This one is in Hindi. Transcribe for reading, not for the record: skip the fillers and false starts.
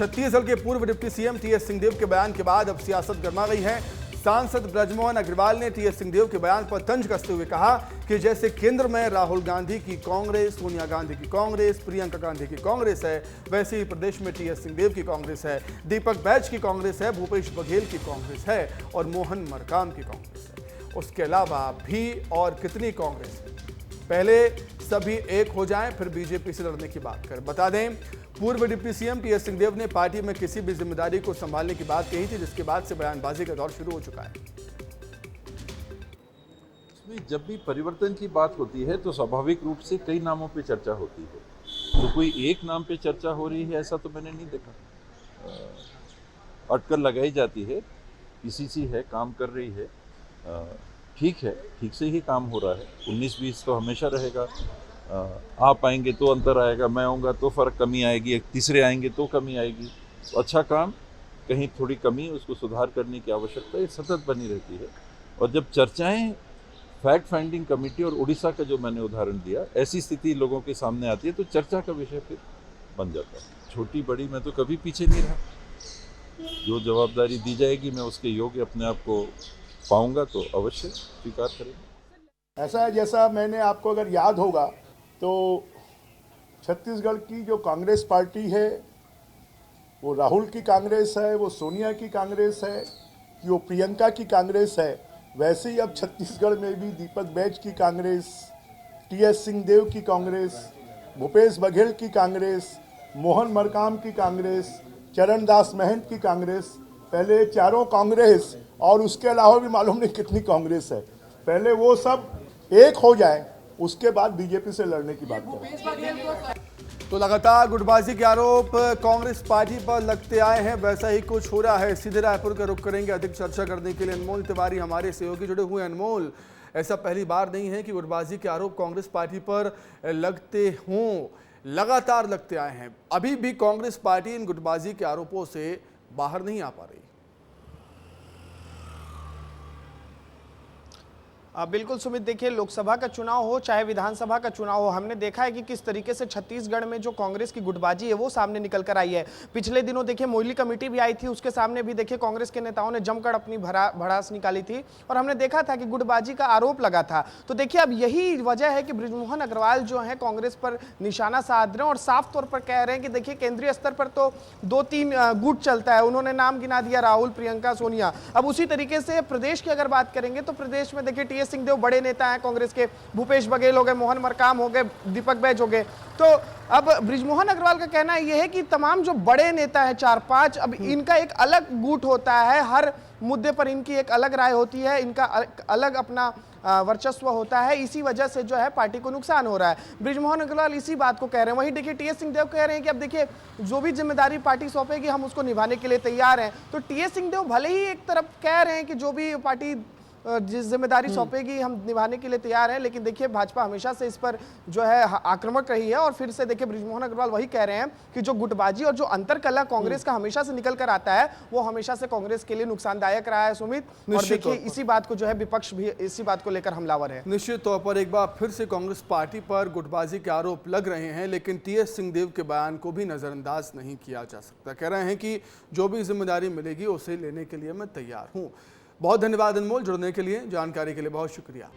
छत्तीसगढ़ के पूर्व डिप्टी सीएम टीएस सिंहदेव के बयान के बाद अब सियासत गर्मा गई है। सांसद ब्रजमोहन अग्रवाल ने टीएस सिंहदेव के बयान पर तंज कसते हुए कहा कि जैसे केंद्र में राहुल गांधी की कांग्रेस, सोनिया गांधी की कांग्रेस, प्रियंका गांधी की कांग्रेस है, वैसे ही प्रदेश में टीएस सिंहदेव की कांग्रेस है, दीपक बैज की कांग्रेस है, भूपेश बघेल की कांग्रेस है और मोहन मरकाम की कांग्रेस है। उसके अलावा भी और कितनी कांग्रेस है। पहले सभी एक हो जाएं, फिर बीजेपी से लड़ने की बात करें। बता दें, पूर्व डिप्टी सीएम टीएस सिंहदेव ने पार्टी में किसी भी जिम्मेदारी को संभालने की बात कही थी, जिसके बाद से बयानबाजी का दौर शुरू हो चुका है। जब भी परिवर्तन की बात होती है तो स्वाभाविक रूप से कई नामों पे चर्चा होती है, तो कोई एक नाम पे चर्चा हो रही है ऐसा तो मैंने नहीं देखा। अटकल लगाई जाती है, पीसीसी है, काम कर रही है, ठीक है, ठीक से ही काम हो रहा है। 19-20 तो हमेशा रहेगा। आप आएंगे तो अंतर आएगा, मैं आऊँगा तो फर्क कमी आएगी, तीसरे आएंगे तो कमी आएगी। तो अच्छा काम, कहीं थोड़ी कमी, उसको सुधार करने की आवश्यकता ये सतत बनी रहती है। और जब चर्चाएं फैक्ट फाइंडिंग कमेटी और उड़ीसा का जो मैंने उदाहरण दिया, ऐसी स्थिति लोगों के सामने आती है तो चर्चा का विषय फिर बन जाता है। छोटी बड़ी मैं तो कभी पीछे नहीं रहा। जो जवाबदारी दी जाएगी मैं उसके योग्य अपने आप को पाऊंगा तो अवश्य स्वीकार करेंगे। ऐसा है, जैसा मैंने आपको अगर याद होगा तो छत्तीसगढ़ की जो कांग्रेस पार्टी है वो राहुल की कांग्रेस है, वो सोनिया की कांग्रेस है, कि वो प्रियंका की कांग्रेस है। वैसे ही अब छत्तीसगढ़ में भी दीपक बैज की कांग्रेस, टीएस सिंहदेव की कांग्रेस, भूपेश बघेल की कांग्रेस, मोहन मरकाम की कांग्रेस, चरणदास महंत की कांग्रेस, पहले चारों कांग्रेस और उसके अलावा भी मालूम नहीं कितनी कांग्रेस है। पहले वो सब एक हो जाए, उसके बाद बीजेपी से लड़ने की बात करें। तो लगातार गुटबाजी के आरोप कांग्रेस पार्टी पर लगते आए हैं, वैसा ही कुछ हो रहा है। सीधे रायपुर का रुख करेंगे अधिक चर्चा करने के लिए। अनमोल तिवारी हमारे सहयोगी जुड़े हुए। अनमोल, ऐसा पहली बार नहीं है कि गुटबाजी के आरोप कांग्रेस पार्टी पर लगते हों, लगातार लगते आए हैं। अभी भी कांग्रेस पार्टी इन गुटबाजी के आरोपों से बाहर नहीं आ पा रही। बिल्कुल सुमित, देखिए, लोकसभा का चुनाव हो चाहे विधानसभा का चुनाव हो, हमने देखा है कि किस तरीके से छत्तीसगढ़ में जो कांग्रेस की गुटबाजी है वो सामने निकल कर आई है। पिछले दिनों देखिए मोइली कमेटी भी आई थी, उसके सामने भी देखिए कांग्रेस के नेताओं ने जमकर अपनी भड़ास निकाली थी और हमने देखा था कि गुटबाजी का आरोप लगा था। तो देखिए अब यही वजह है कि ब्रजमोहन अग्रवाल जो है कांग्रेस पर निशाना साध रहे हैं और साफ तौर पर कह रहे हैं कि देखिए केंद्रीय स्तर पर तो 2-3 गुट चलता है। उन्होंने नाम गिना दिया, राहुल, प्रियंका, सोनिया। अब उसी तरीके से प्रदेश की अगर बात करेंगे तो प्रदेश में देखिए टीएस सिंहदेव बड़े नेता हैं कांग्रेस के, भूपेश बघेल हो गए, मोहन मरकाम हो गए, दीपक बैज हो गए। तो अब ब्रजमोहन अग्रवाल का कहना यह है कि तमाम जो बड़े नेता हैं 4-5, अब इनका एक अलग गुट होता है, हर मुद्दे पर इनकी एक अलग राय होती है, इनका अलग अपना वर्चस्व होता है। इसी वजह से जो है पार्टी को नुकसान हो रहा है। ब्रजमोहन अग्रवाल इसी बात को कह रहे हैं। वहीं देखिए टीएस सिंहदेव कह रहे हैं कि अब देखिए जो भी जिम्मेदारी पार्टी सौंपेगी हम उसको निभाने के लिए तैयार हैं। तो टीएस सिंहदेव भले ही एक तरफ कह रहे हैं कि जो भी पार्टी जिस जिम्मेदारी सौंपेगी हम निभाने के लिए तैयार हैं, लेकिन देखिए भाजपा हमेशा से इस पर जो है आक्रामक रही है। और फिर से देखिए ब्रजमोहन अग्रवाल वही कह रहे हैं कि जो गुटबाजी और जो अंतरकलह कांग्रेस का हमेशा से निकल कर आता है वो हमेशा से कांग्रेस के लिए नुकसानदायक रहा है सुमित। और देखिए इसी बात को जो है विपक्ष भी इसी बात को लेकर हमलावर है। निश्चित तौर पर एक बार फिर से कांग्रेस पार्टी पर गुटबाजी के आरोप लग रहे हैं, लेकिन टीएस सिंहदेव के बयान को भी नजरअंदाज नहीं किया जा सकता। कह रहे हैं कि जो भी जिम्मेदारी मिलेगी उसे लेने के लिए मैं तैयार हूं। बहुत धन्यवाद अनमोल, जुड़ने के लिए, जानकारी के लिए बहुत शुक्रिया।